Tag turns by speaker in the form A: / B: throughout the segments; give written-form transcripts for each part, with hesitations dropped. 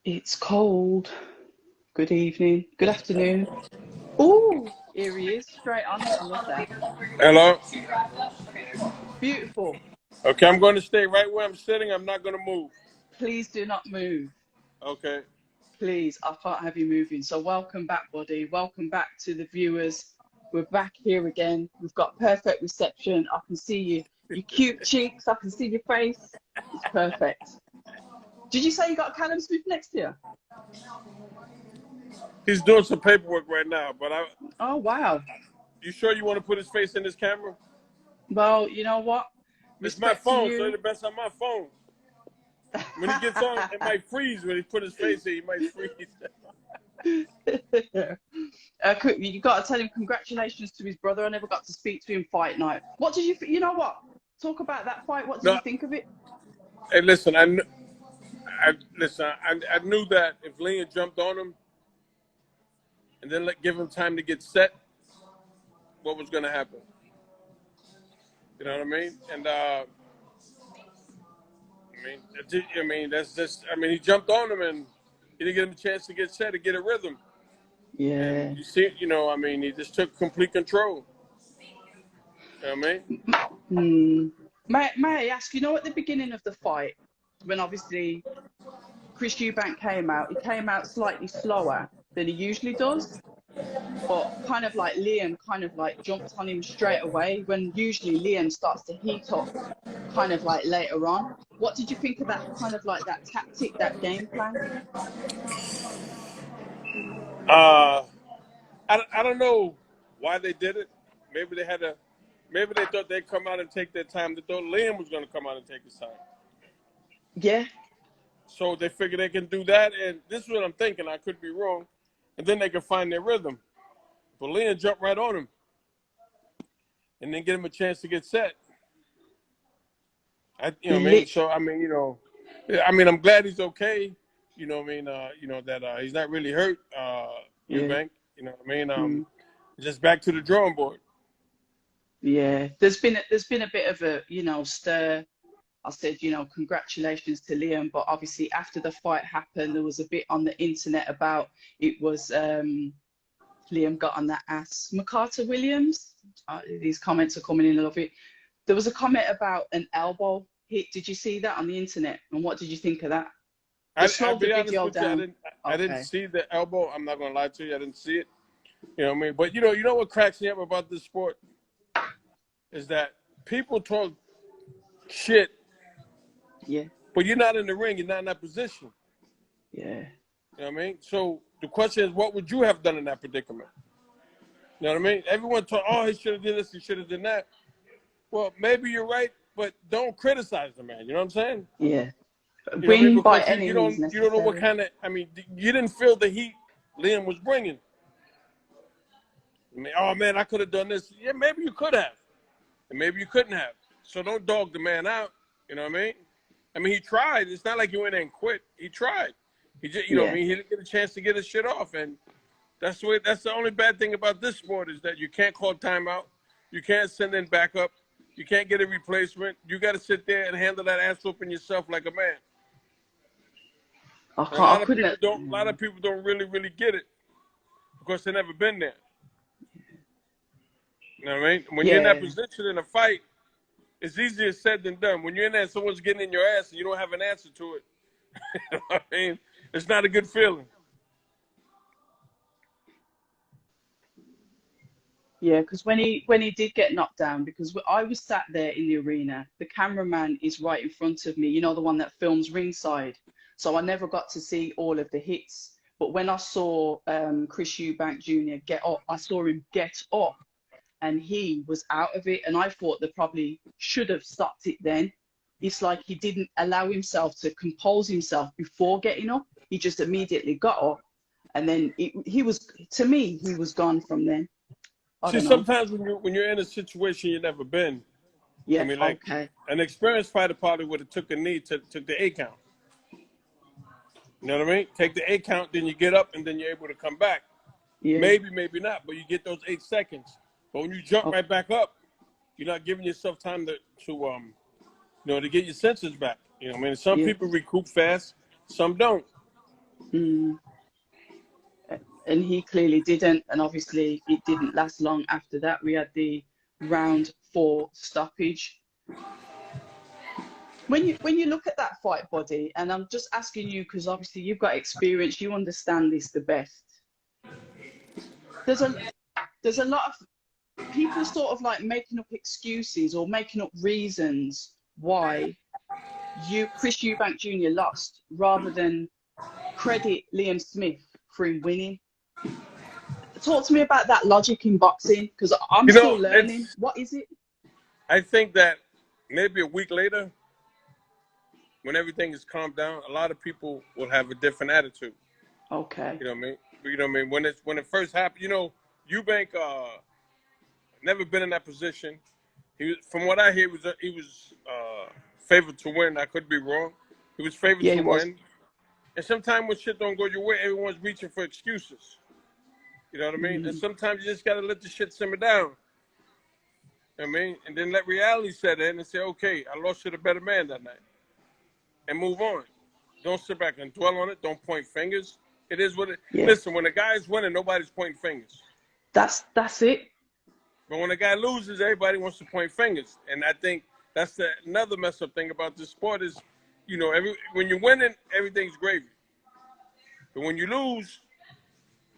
A: It's cold. Good evening. Good afternoon. Oh, here he is, straight on it. I love that.
B: Hello.
A: Beautiful.
B: Okay, I'm going to stay right where I'm sitting. I'm not going to move.
A: Please do not move.
B: Okay.
A: Please, I can't have you moving. So welcome back, Buddy. Welcome back to the viewers. We're back here again. We've got perfect reception. I can see you, your cute cheeks. I can see your face. It's perfect. Did you say you got Callum Smith next to you?
B: He's doing some paperwork right now, but
A: Oh, wow.
B: you sure you want to put his face in this camera?
A: Well, you know what?
B: It's my
A: Respect to
B: phone, so
A: you.
B: it's the best on my phone. When he gets on, it might freeze. When he put his face in, he might freeze.
A: You got to tell him congratulations to his brother. I never got to speak to him fight night. What did you? You know what? Talk about that fight. What did you think of it?
B: Hey, listen, I knew that if Liam jumped on him and then give him time to get set, what was going to happen? You know what I mean? And that's just. He jumped on him and he didn't give him a chance to get set, to get a rhythm.
A: Yeah.
B: And you see, he just took complete control. You know what I mean?
A: May I ask, at the beginning of the fight, when obviously Chris Eubank came out, he came out slightly slower than he usually does, but kind of like Liam kind of like jumped on him straight away, when usually Liam starts to heat up kind of like later on. What did you think of that kind of like that tactic, that game plan?
B: I don't know why they did it. Maybe they thought they'd come out and take their time. They thought Liam was going to come out and take his time.
A: Yeah.
B: So they figure they can do that, and this is what I'm thinking. I could be wrong, and then they can find their rhythm. But Liam jumped right on him, and then get him a chance to get set. So I'm glad he's okay. That he's not really hurt. Eubank. You know what I mean? Just back to the drawing board.
A: Yeah, there's been a bit of a stir. I said congratulations to Liam, but obviously after the fight happened, there was a bit on the internet about it was Liam got on that ass. McCarter Williams. These comments are coming in. I love it. There was a comment about an elbow hit. Did you see that on the internet? And what did you think of that?
B: I'll be honest with you, I didn't see the elbow. I'm not gonna lie to you, I didn't see it. You know what I mean? But you know what cracks me up about this sport is that people talk shit.
A: Yeah.
B: But you're not in the ring, you're not in that position.
A: Yeah.
B: You know what I mean? So the question is, what would you have done in that predicament? You know what I mean? Everyone talk, he should have did this, he should have done that. Well, maybe you're right, but don't criticize the man. You know what I'm saying?
A: Yeah.
B: Win
A: by any means necessary.
B: You don't know what kind of. You didn't feel the heat Liam was bringing. Oh man, I could have done this. Yeah, maybe you could have, and maybe you couldn't have. So don't dog the man out. You know what I mean? He tried. It's not like he went in and quit. He tried. He just, he didn't get a chance to get his shit off, and that's the only bad thing about this sport is that you can't call timeout, you can't send in backup, you can't get a replacement. You got to sit there and handle that ass whooping yourself like a man. A lot of people don't really get it because they've never been there. You know what I mean? When you're in that position in a fight, it's easier said than done. When you're in there, someone's getting in your ass and you don't have an answer to it. You know what I mean? It's not a good feeling.
A: Yeah, because when he did get knocked down, because I was sat there in the arena, the cameraman is right in front of me, the one that films ringside. So I never got to see all of the hits. But when I saw Chris Eubank Jr. get up, I saw him get up and he was out of it. And I thought they probably should have stopped it then. It's like he didn't allow himself to compose himself before getting up. He just immediately got up. And then he was gone from then.
B: See, sometimes when you're in a situation you've never been, an experienced fighter probably would have took a knee, took the 8 count. You know what I mean? Take the 8 count, then you get up, and then you're able to come back. Yeah. Maybe not, but you get those 8 seconds. But when you jump right back up, you're not giving yourself time to get your senses back. You know what I mean? Some people recoup fast, some don't.
A: Mm. And he clearly didn't. And obviously, it didn't last long after that. We had the round 4 stoppage. When you look at that fight, Buddy, and I'm just asking you because obviously you've got experience, you understand this the best. There's a there's a lot of people sort of like making up excuses or making up reasons why Chris Eubank Jr. lost, rather than credit Liam Smith for him winning. Talk to me about that logic in boxing, because I'm still learning. What is it?
B: I think that maybe a week later, when everything is calmed down, a lot of people will have a different attitude.
A: Okay.
B: You know what I mean? You know what I mean? When it first happened, you know, Eubank never been in that position. From what I hear, he was favored to win. I could be wrong. He was favored to win. And sometimes when shit don't go your way, everyone's reaching for excuses. You know what I mean? And sometimes you just gotta let the shit simmer down. You know what I mean? And then let reality set in and say, okay, I lost to the better man that night. And move on. Don't sit back and dwell on it. Don't point fingers. It is what it is. Yeah. Listen, when a guy is winning, nobody's pointing fingers.
A: That's it.
B: But when a guy loses, everybody wants to point fingers. And I think that's another mess up thing about this sport is, you know, when you're winning, everything's gravy. But when you lose,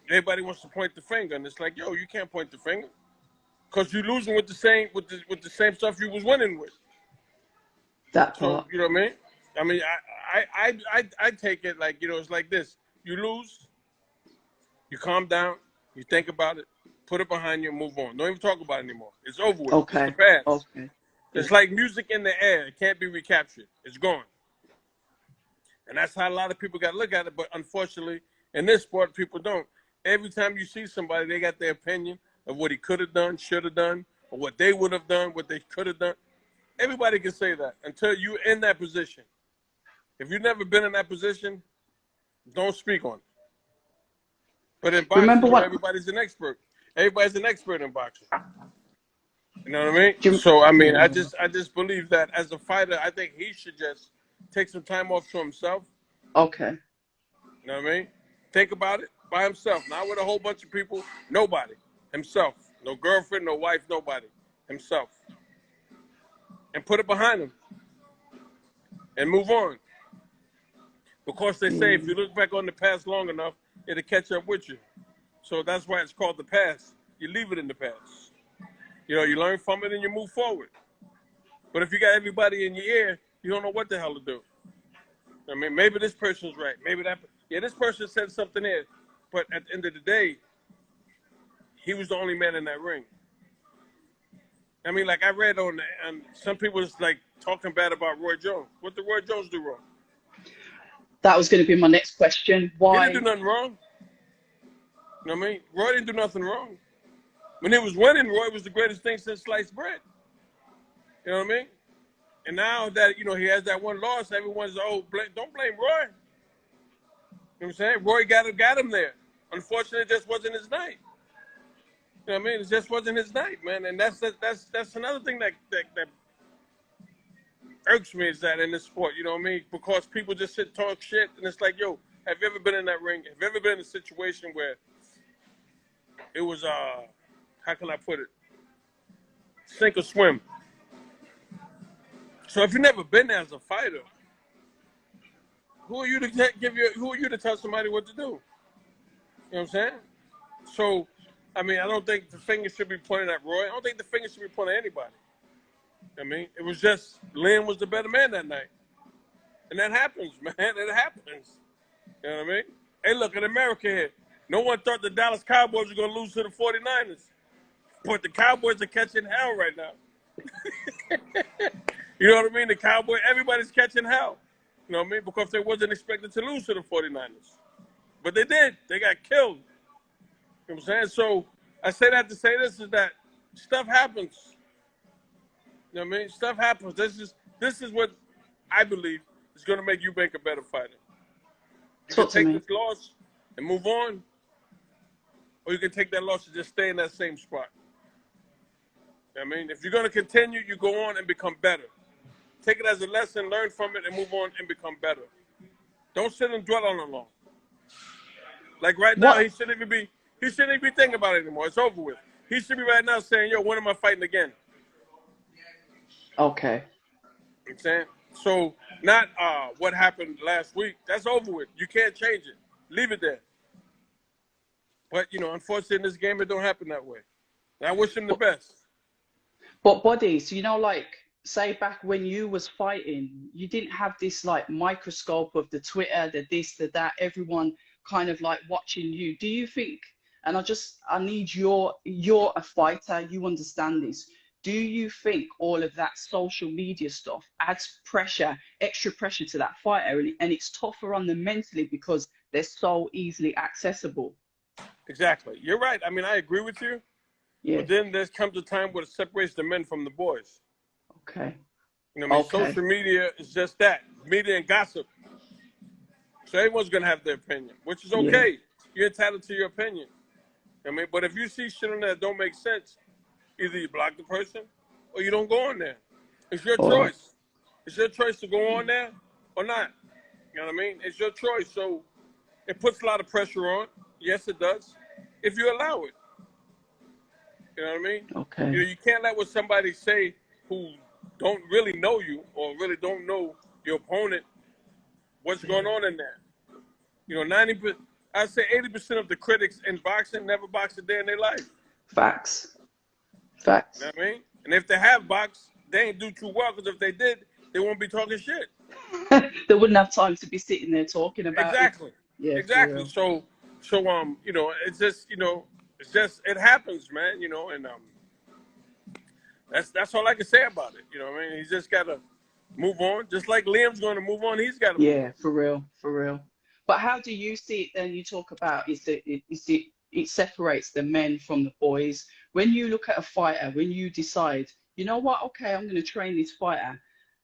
B: everybody wants to point the finger. And it's like, yo, you can't point the finger. Because you're losing with the same stuff you was winning with.
A: That
B: part. So, you know what I mean? I mean, I take it like, you know, it's like this. You lose, you calm down, you think about it, put it behind you, and move on. Don't even talk about it anymore. It's over with.
A: Okay.
B: It's the past.
A: Okay.
B: It's like music in the air. It can't be recaptured. It's gone. And that's how a lot of people got to look at it. But unfortunately, in this sport, people don't. Every time you see somebody, they got their opinion of what he could have done, should have done, or what they would have done, what they could have done. Everybody can say that until you're in that position. If you've never been in that position, don't speak on it. But in boxing, everybody's an expert. Everybody's an expert in boxing. You know what I mean? So, I mean, I just believe that as a fighter, I think he should just take some time off to himself.
A: Okay.
B: You know what I mean? Think about it by himself. Not with a whole bunch of people. Nobody. Himself. No girlfriend, no wife, nobody. Himself. And put it behind him. And move on. Because they say if you look back on the past long enough, it'll catch up with you. So that's why it's called the past. You leave it in the past. You know, you learn from it and you move forward. But if you got everybody in your ear, you don't know what the hell to do. I mean, maybe this person's right. Maybe that. Yeah, this person said something here. But at the end of the day, he was the only man in that ring. I mean, like I read on some people was like talking bad about Roy Jones. What did Roy Jones do wrong?
A: That was going to be my next question. Why?
B: He didn't do nothing wrong. You know what I mean? Roy didn't do nothing wrong. When he was winning, Roy was the greatest thing since sliced bread. You know what I mean? And now that, you know, he has that one loss, everyone's, don't blame Roy. You know what I'm saying? Roy got him there. Unfortunately, it just wasn't his night. You know what I mean? It just wasn't his night, man. And that's another thing that irks me is that in this sport, you know what I mean? Because people just sit talk shit, and it's like, yo, have you ever been in that ring? Have you ever been in a situation where it was, how can I put it? Sink or swim. So if you've never been there as a fighter, who are you to tell somebody what to do? You know what I'm saying? So, I mean, I don't think the finger should be pointed at Roy. I don't think the finger should be pointed at anybody. I mean, it was just Lynn was the better man that night. And that happens, man. It happens. You know what I mean? Hey, look, in America here, no one thought the Dallas Cowboys were going to lose to the 49ers. But the Cowboys are catching hell right now. You know what I mean? The Cowboys, everybody's catching hell. You know what I mean? Because they wasn't expected to lose to the 49ers. But they did. They got killed. You know what I'm saying? So I say that to say this is that stuff happens. You know what I mean? Stuff happens. This is what I believe is going to make Eubank a better fighter. You can take this loss and move on, or you can take that loss and just stay in that same spot. You know what I mean? If you're going to continue, you go on and become better. Take it as a lesson, learn from it, and move on and become better. Don't sit and dwell on it long. Like right now,
A: What?
B: he shouldn't even be thinking about it anymore. It's over with. He should be right now saying, "Yo, when am I fighting again?"
A: Okay.
B: You know what I'm saying? So not what happened last week. That's over with. You can't change it. Leave it there. But unfortunately, in this game, it don't happen that way. And I wish him the
A: But
B: best.
A: but bodies, like say back when you was fighting, you didn't have this like microscope of the Twitter, the this, the that, everyone kind of like watching you. Do you think, and I need you're a fighter, you understand this. Do you think all of that social media stuff adds pressure, extra pressure to that fighter, and it's tougher on them mentally because they're so easily accessible?
B: Exactly. You're right. I mean, I agree with you.
A: Yeah.
B: But then there comes a time where it separates the men from the boys.
A: Okay.
B: You know what I mean?
A: Okay.
B: Social media is just that. Media and gossip. So everyone's going to have their opinion, which is
A: Yeah.
B: okay. You're entitled to your opinion. I mean, but if you see shit on there that don't make sense, either you block the person or you don't go on there. It's your
A: Or
B: choice. It's your choice to go on there or not. You know what I mean? It's your choice. So it puts a lot of pressure on. Yes, it does. If you allow it. You know what I mean?
A: okay.
B: You can't let what somebody say who don't really know you or really don't know your opponent what's going on in there. 90%, I'd say 80% of the critics in boxing never boxed a day in their life.
A: Facts.
B: You
A: Facts.
B: know what I mean? And if they have boxed, they ain't do too well because if they did, they won't be talking shit.
A: They wouldn't have time to be sitting there talking about it.
B: Exactly.
A: Yeah, for
B: Exactly.
A: real.
B: So it's just, it happens, man, and that's all I can say about it. You know what I mean? He's just got to move on. Just like Liam's going to move on, he's got to move
A: Yeah,
B: on.
A: for real, for real. But how do you see it then? You talk about it separates the men from the boys. When you look at a fighter, when you decide, you know what, okay, I'm going to train this fighter.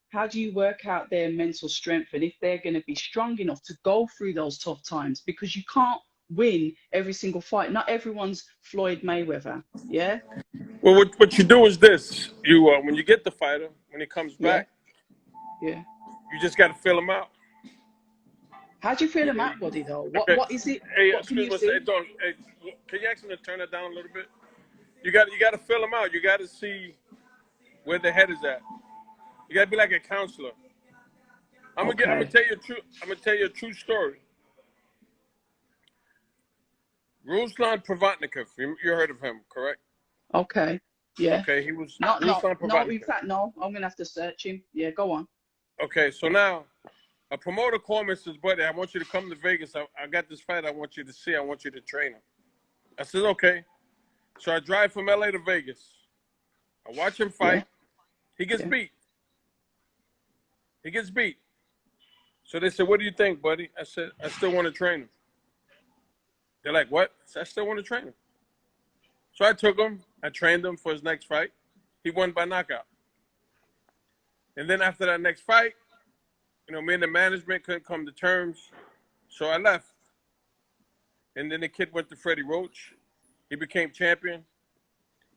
A: How do you work out their mental strength and if they're going to be strong enough to go through those tough times? Because you can't win every single fight. Not everyone's Floyd Mayweather. Yeah,
B: Well, what you do is this: when you get the fighter, when he comes
A: yeah,
B: back,
A: yeah.
B: you just got to fill him out.
A: How do you feel
B: You,
A: him out, body though?
B: okay.
A: What is it?
B: Hey,
A: What can
B: excuse
A: you
B: me. Hey,
A: see?
B: Don, hey, can you ask him to turn it down a little bit? You got to fill him out. You got to see where the head is at. You got to be like a counselor. I'm gonna
A: Okay,
B: tell you a true. I'm gonna tell you a true story. Ruslan Provatnikov. You heard of him, correct?
A: okay, yeah.
B: Okay, he was
A: No, no,
B: Ruslan
A: no. In
B: Provatnikov.
A: fact, no. I'm gonna have to search him. Yeah, go on.
B: Okay, so now a promoter called me and says, "Buddy, I want you to come to Vegas. I got this fight. I want you to see. I want you to train him." I said, "Okay." So I drive from LA to Vegas. I watch him
A: Yeah,
B: fight. He gets
A: yeah.
B: beat. He gets beat. So they said, "What do you think, buddy?" I said, "I still want to train him." They're like, "What?" I said, "I still want to train him." So I took him. I trained him for his next fight. He won by knockout. And then after that next fight, me and the management couldn't come to terms. So I left. And then the kid went to Freddie Roach. He became champion.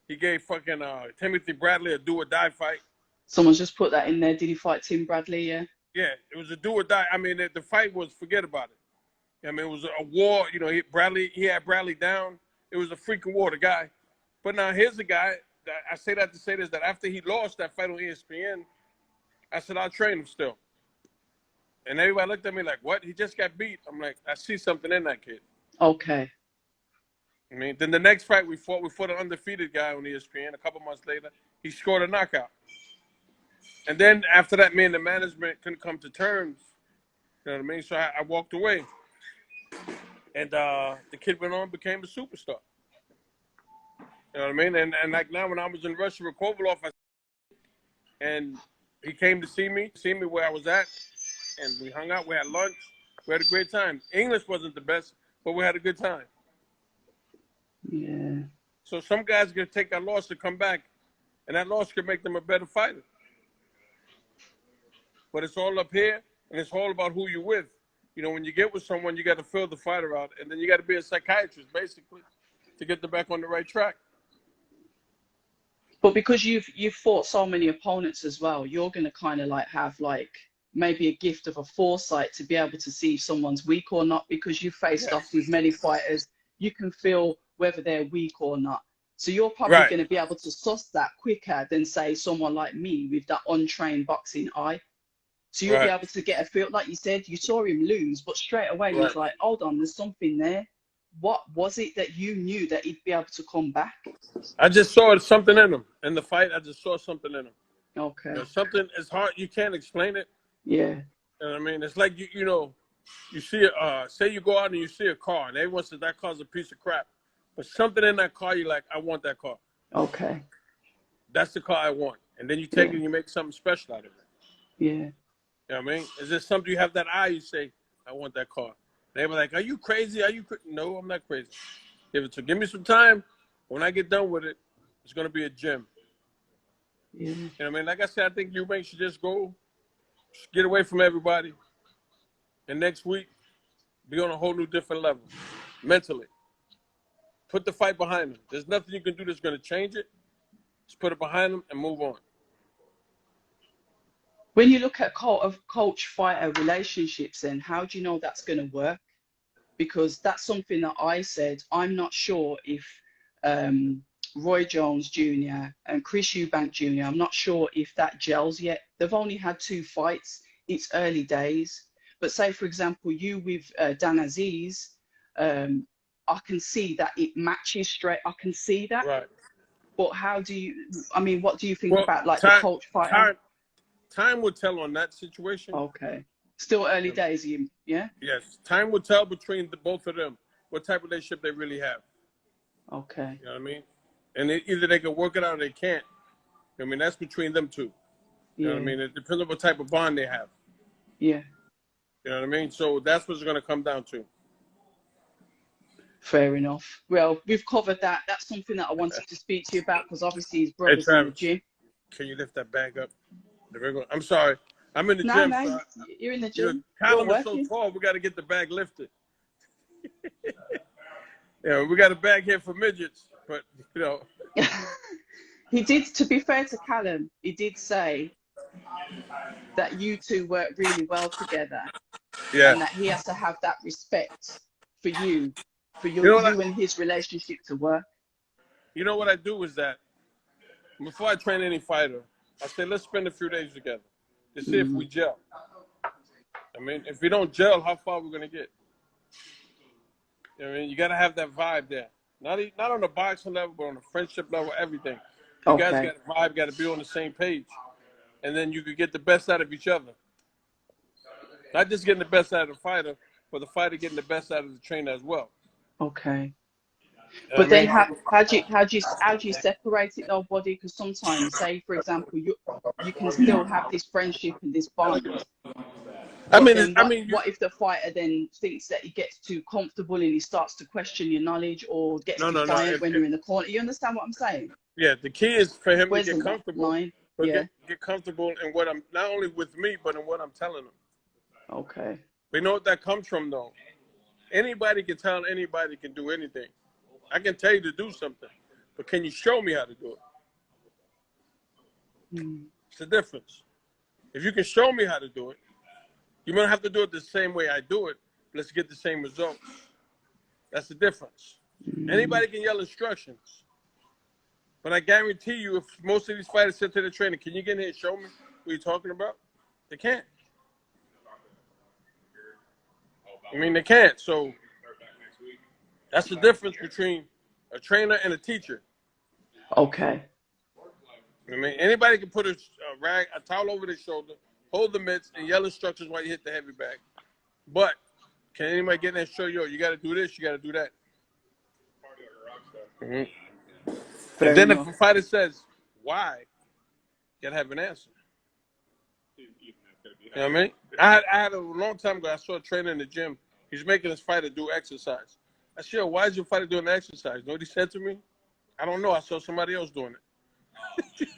B: He gave fucking Timothy Bradley a do or die fight.
A: Someone's just put that in there. Did he fight Tim Bradley? Yeah.
B: Yeah, it was a do or die. I mean, the fight was, forget about it. I mean, it was a war. He had Bradley down. It was a freaking war, the guy. But now here's the guy. I say that to say this, that after he lost that fight on ESPN, I said, I'll train him still. And everybody looked at me like, what? He just got beat. I'm like, I see something in that kid.
A: Okay.
B: I mean, then the next fight we fought an undefeated guy on ESPN. A couple months later, he scored a knockout. And then after that, me and the management couldn't come to terms. You know what I mean? So I walked away. And the kid went on, became a superstar. You know what I mean? And like now, when I was in Russia with Kovalov, and he came to see me where I was at, and we hung out. We had lunch. We had a great time. English wasn't the best, but we had a good time.
A: Yeah.
B: So some guys gonna take that loss to come back, and that loss could make them a better fighter. But it's all up here, and it's all about who you're with. When you get with someone, you got to fill the fighter out, and then you got to be a psychiatrist, basically, to get them back on the right track.
A: But because you've fought so many opponents as well, you're gonna kind of like have like maybe a gift of a foresight to be able to see if someone's weak or not, because you faced off with many fighters. You can feel whether they're weak or not. So you're probably
B: Right.
A: going to be able to suss that quicker than, say, someone like me with that untrained boxing eye. So you'll be
B: Right.
A: able to get a feel, like you said, you saw him lose, but straight away you
B: Right.
A: was like, hold on, there's something there. What was it that you knew that he'd be able to come back?
B: I just saw something in him. In the fight, I just saw something in him.
A: Okay.
B: You know, something is hard. You can't explain it.
A: Yeah.
B: You know what I mean? It's like, you know, you see, say you go out and you see a car, and everyone says that car's a piece of crap. But something in that car, you're like, I want that car.
A: Okay.
B: That's the car I want. And then you take it and you make something special out of it.
A: Yeah.
B: You know what I mean? Is there something you have that eye, you say, I want that car. They were like, are you crazy? Are you No, I'm not crazy. Give me some time. When I get done with it, it's going to be a gym.
A: Yeah.
B: You know what I mean? Like I said, I think Eubank should just go, get away from everybody. And next week, be on a whole new different level, mentally. Put the fight behind him. There's nothing you can do that's going to change it. Just put it behind him and move on.
A: When you look at coach-fighter relationships, then how do you know that's going to work? Because that's something that I said. I'm not sure if Roy Jones Jr. and Chris Eubank Jr., I'm not sure if that gels yet. They've only had 2 fights. It's early days. But say, for example, you with Dan Aziz, I can see that it matches straight. I can see that.
B: Right.
A: But how do you, I mean, what do you think about like the coach-fighter?
B: Time will tell on that situation.
A: Okay. Still early days, yeah?
B: Yes. Time will tell between both of them what type of relationship they really have.
A: Okay.
B: You know what I mean? And either they can work it out or they can't. I mean, that's between them two. You know what I mean? It depends on what type of bond they have.
A: Yeah.
B: You know what I mean? So that's what it's going to come down to.
A: Fair enough. Well, we've covered that. That's something that I wanted to speak to you about because obviously his brother's in the gym.
B: Can you lift that bag up? I'm sorry. I'm in the
A: gym.
B: No,
A: so you're in the gym.
B: Callum is so tall, we got to get the bag lifted. Yeah, we got a bag here for midgets, but, you know.
A: He did, to be fair to Callum, he did say that you two work really well together. Yeah. And that he has to have that respect for you and his relationship to work.
B: You know what I do is that before I train any fighter, I say, let's spend a few days together to see if we gel. I mean, if we don't gel, how far we're going to get? You know what I mean? You got to have that vibe there. Not on the boxing level, but on the friendship level, everything. You guys got a vibe, got to be on the same page. And then you could get the best out of each other. Not just getting the best out of the fighter, but the fighter getting the best out of the trainer as well.
A: Okay. But then how do you separate it though, Buddy? Because sometimes, say for example, you can still have this friendship and this bond. What if the fighter then thinks that he gets too comfortable and he starts to question your knowledge or gets defiant when you're in the corner? You understand what I'm saying?
B: Yeah, the key is for him to get comfortable.
A: Get
B: comfortable in what I'm, not only with me, but in what I'm telling him.
A: Okay.
B: We know what that comes from, though. Anybody can tell anybody can do anything. I can tell you to do something, but can you show me how to do it? It's the difference. If you can show me how to do it, you don't have to do it the same way I do it. Let's get the same results. That's the difference. Anybody can yell instructions, but I guarantee you, if most of these fighters said to the trainer, "Can you get in here and show me what you're talking about?" They can't. I mean, they can't. So that's the difference between a trainer and a teacher.
A: Okay.
B: I mean, anybody can put a towel over their shoulder, hold the mitts, and yell instructions while you hit the heavy bag. But can anybody get in there and show you got to do this, you got to do that? And then if a fighter says, why, you got to have an answer. You know what I mean? I had a long time ago, I saw a trainer in the gym. He's making his fighter do exercise. I said, why is your fighter doing the exercise? You know what he said to me? I don't know. I saw somebody else doing it.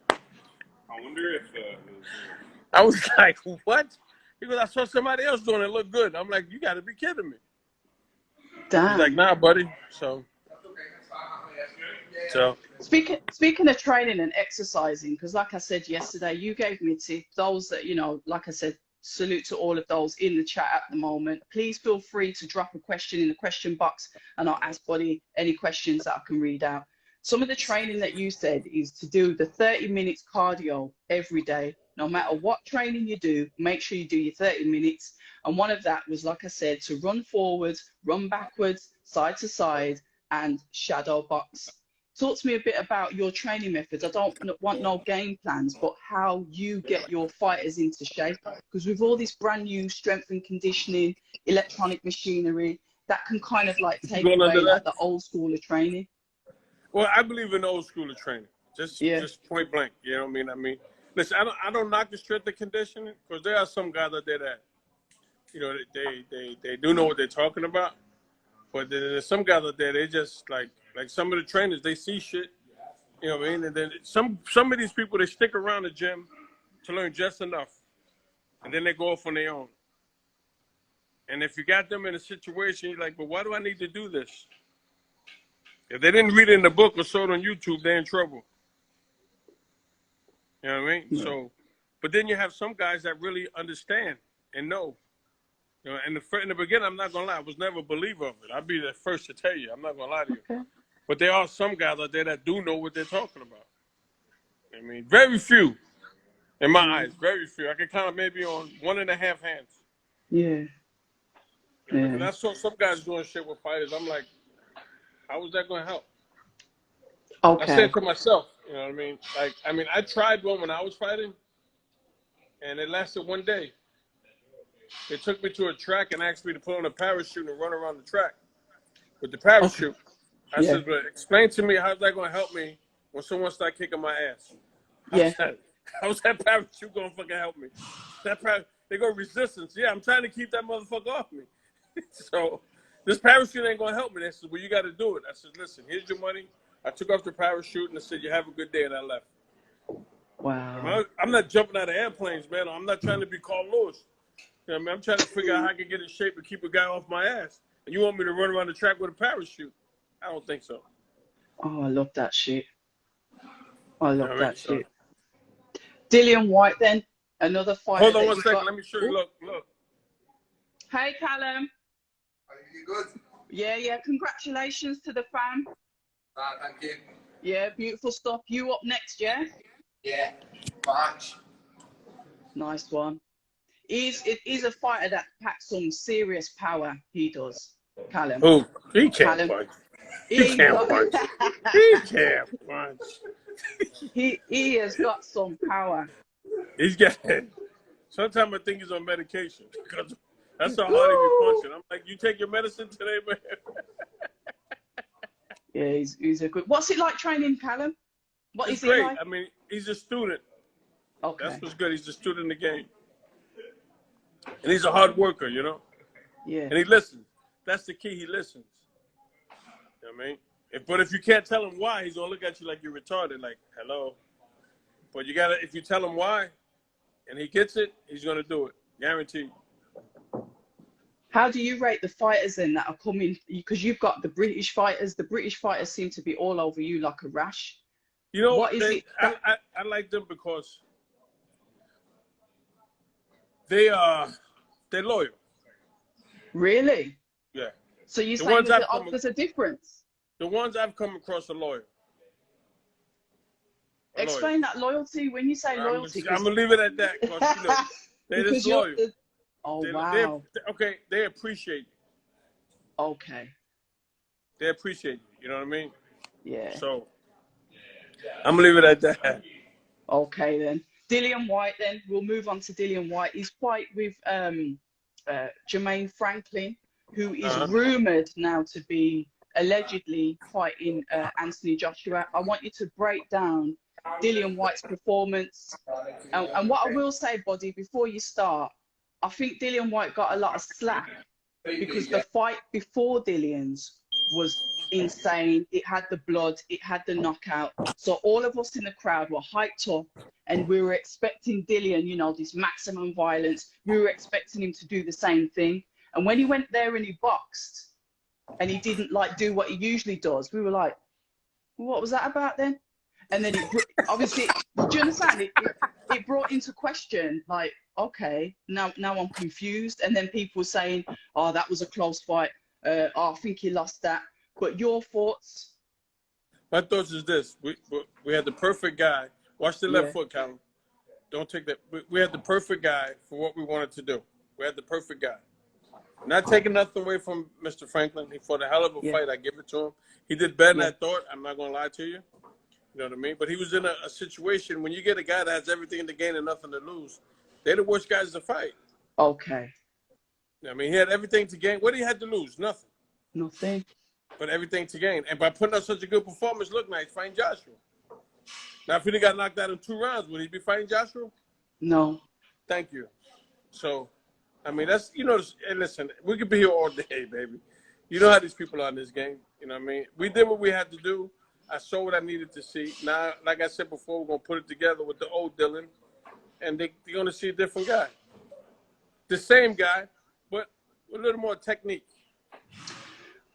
C: I wonder if...
B: I was like, what? He goes, I saw somebody else doing it. It looked good. I'm like, you got to be kidding me.
A: Damn.
B: He's like, nah, buddy. So, So
A: Speaking of training and exercising, because like I said yesterday, you gave me a tip. Those that, like I said, salute to all of those in the chat at the moment. Please feel free to drop a question in the question box and I'll ask Buddy any questions that I can read out. Some of the training that you said is to do the 30 minutes cardio every day. No matter what training you do, make sure you do your 30 minutes. And one of that was, like I said, to run forwards, run backwards, side to side, and shadow box. Talk to me a bit about your training methods. I don't want no game plans, but how you get your fighters into shape. Because with all this brand new strength and conditioning, electronic machinery, that can kind of like take away like the old school of training.
B: Well, I believe in the old school of training. Just point blank. You know what I mean? Listen, I don't knock the strength and conditioning, because there are some guys out there that, they do know what they're talking about. But there's some guys out there, they just like some of the trainers, they see shit, you know what I mean? And then some of these people, they stick around the gym to learn just enough. And then they go off on their own. And if you got them in a situation, you're like, but why do I need to do this? If they didn't read it in the book or saw it on YouTube, they're in trouble. You know what I mean? Yeah. So, but then you have some guys that really understand and know. You know, and in the beginning, I'm not gonna lie, I was never a believer of it. I'll be the first to tell you. I'm not gonna lie to you. Okay. But there are some guys out there that do know what they're talking about. I mean, very few, in my eyes, very few. I can count maybe on 1.5 hands.
A: Yeah.
B: And I saw some guys doing shit with fighters. I'm like, how is that gonna help?
A: Okay.
B: I said to myself, you know what I mean? I tried one when I was fighting, and it lasted 1 day. They took me to a track and asked me to put on a parachute and run around the track with the parachute. Okay. I said, but explain to me, how's that going to help me when someone starts kicking my ass? How's that parachute going to fucking help me? They go resistance. Yeah, I'm trying to keep that motherfucker off me. So this parachute ain't going to help me. They said, well, you got to do it. I said, listen, here's your money. I took off the parachute and I said, you have a good day, and I left.
A: Wow.
B: I'm not jumping out of airplanes, man. I'm not trying to be Carl Lewis. You know what I mean? I'm trying to figure out how I can get in shape and keep a guy off my ass. And you want me to run around the track with a parachute? I don't think so.
A: Oh, I love that shit. I love that shit. Dillian Whyte, then, another fighter.
B: Hold on 1 second. Let me show you. Look.
A: Hey, Callum.
C: Are you good?
A: Yeah. Congratulations to the fam.
C: Thank you.
A: Yeah, beautiful stuff. You up next, yeah?
C: Yeah, March.
A: Nice one. It is a fighter that packs some serious power. He does, Callum.
B: Oh, he can't punch. He can't punch. He can't punch.
A: He has got some power.
B: He's got. Sometimes I think he's on medication because that's how hard he be punching. I'm like, you take your medicine today, man.
A: Yeah, he's a good. What's it like training, Callum? What is
B: great.
A: He like?
B: I mean, he's a student.
A: Okay.
B: That's what's good. He's a student in the game. And he's a hard worker, you know?
A: Yeah.
B: And he listens. That's the key. He listens. You know what I mean? But if you can't tell him why, he's going to look at you like you're retarded, like, hello. But you got to, if you tell him why and he gets it, he's going to do it. Guaranteed.
A: How do you rate the fighters then that are coming? Because you've got the British fighters. The British fighters seem to be all over you like a rash.
B: You know
A: what is it?
B: I like them because they're loyal.
A: Really?
B: Yeah.
A: So you're saying there's a difference?
B: The ones I've come across are loyal.
A: Explain that loyalty. When you say loyalty,
B: I'm gonna leave it at that. They're just loyal.
A: Wow.
B: They appreciate you.
A: Okay.
B: They appreciate you. You know what I mean?
A: Yeah.
B: So I'm gonna leave it at that.
A: Okay then. Dillian Whyte then. We'll move on to Dillian Whyte. He's fight with Jermaine Franklin, who is rumoured now to be allegedly fighting Anthony Joshua. I want you to break down Dillian Whyte's performance. And what I will say, Buddy, before you start, I think Dillian Whyte got a lot of slack because the fight before Dillian's was insane. It had the blood, it had the knockout. So all of us in the crowd were hyped up and we were expecting Dillian, you know, this maximum violence. We were expecting him to do the same thing. And when he went there and he boxed and he didn't like do what he usually does, we were like, what was that about then? And then obviously, do you understand? It brought into question, like, okay, now I'm confused. And then people were saying, oh, that was a close fight. Oh, I think he lost that. But your thoughts?
B: My thoughts is this: we had the perfect guy. Watch the left
A: Yeah,
B: foot, Callum. Don't take that. We had the perfect guy for what we wanted to do. We had the perfect guy. Not taking nothing away from Mr. Franklin. He fought a hell of a
A: yeah,
B: fight. I give it to him. He did better than
A: yeah,
B: I thought. I'm not going to lie to you. You know what I mean? But he was in a situation when you get a guy that has everything to gain and nothing to lose, they're the worst guys to fight.
A: okay,
B: I mean, he had everything to gain. What did he have to lose? Nothing.
A: nothing.
B: But everything to gain. And by putting up such a good performance, look nice, fighting Joshua. Now, if he got knocked out in 2 rounds, would he be fighting Joshua?
A: No,
B: Thank you. So, I mean, that's, you know, and listen, we could be here all day, baby. You know how these people are in this game. You know what I mean? We did what we had to do. I saw what I needed to see. Now, like I said before, we're going to put it together with the old Dillian, and they're going to see a different guy. The same guy, but with a little more technique.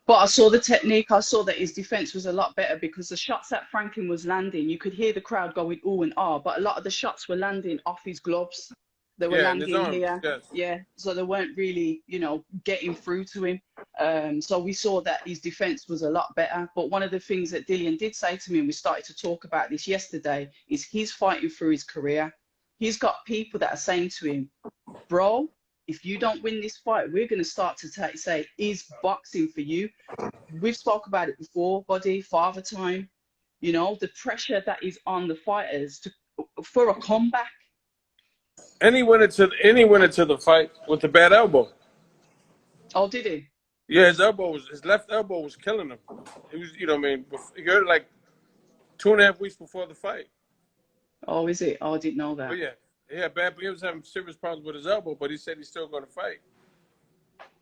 A: but I saw the technique. I saw that his defense was a lot better because the shots that Franklin was landing, you could hear the crowd going ooh and ah, but a lot of the shots were landing off his gloves. They were
B: Yeah, in his
A: landing
B: arms,
A: here.
B: yes.
A: Yeah, so they weren't really, you know, getting through to him. So we saw that his defense was a lot better. But one of the things that Dillian did say to me, and we started to talk about this yesterday, is he's fighting through his career. He's got people that are saying to him, bro, if you don't win this fight, we're going to start to say, is boxing for you? We've spoke about it before, Buddy, Father Time. You know, the pressure that is on the fighters for a comeback.
B: And he went into the fight with a bad elbow.
A: Oh, did he?
B: Yeah, his left elbow was killing him. He was, you know what I mean? He hurt it like 2.5 weeks before the fight.
A: Oh, is it? Oh, I didn't know that.
B: But yeah, he was having serious problems with his elbow, but he said he's still going to fight.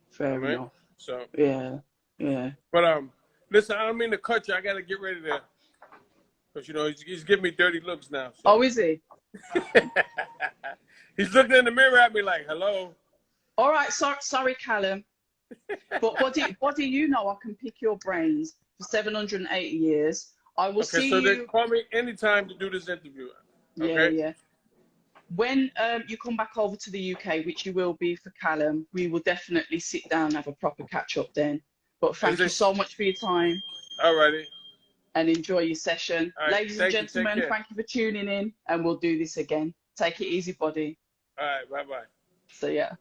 A: Fair enough.
B: So
A: Yeah, yeah.
B: but listen, I don't mean to cut you. I got to get ready to, because you know he's giving me dirty looks now. So.
A: Oh, is he?
B: He's looking in the mirror at me like, hello.
A: All right, sorry, Callum. But Buddy, you know I can pick your brains for 780 years. I will see
B: so
A: you.
B: Then call me anytime to do this interview. Okay?
A: Yeah. When you come back over to the UK, which you will be for Callum, we will definitely sit down and have a proper catch up then. But thank you so much for your time.
B: All righty.
A: And enjoy your session.
B: Right,
A: Ladies and gentlemen, thank you for tuning in, and we'll do this again. Take it easy, Buddy.
B: All right, bye-bye.
A: So, yeah.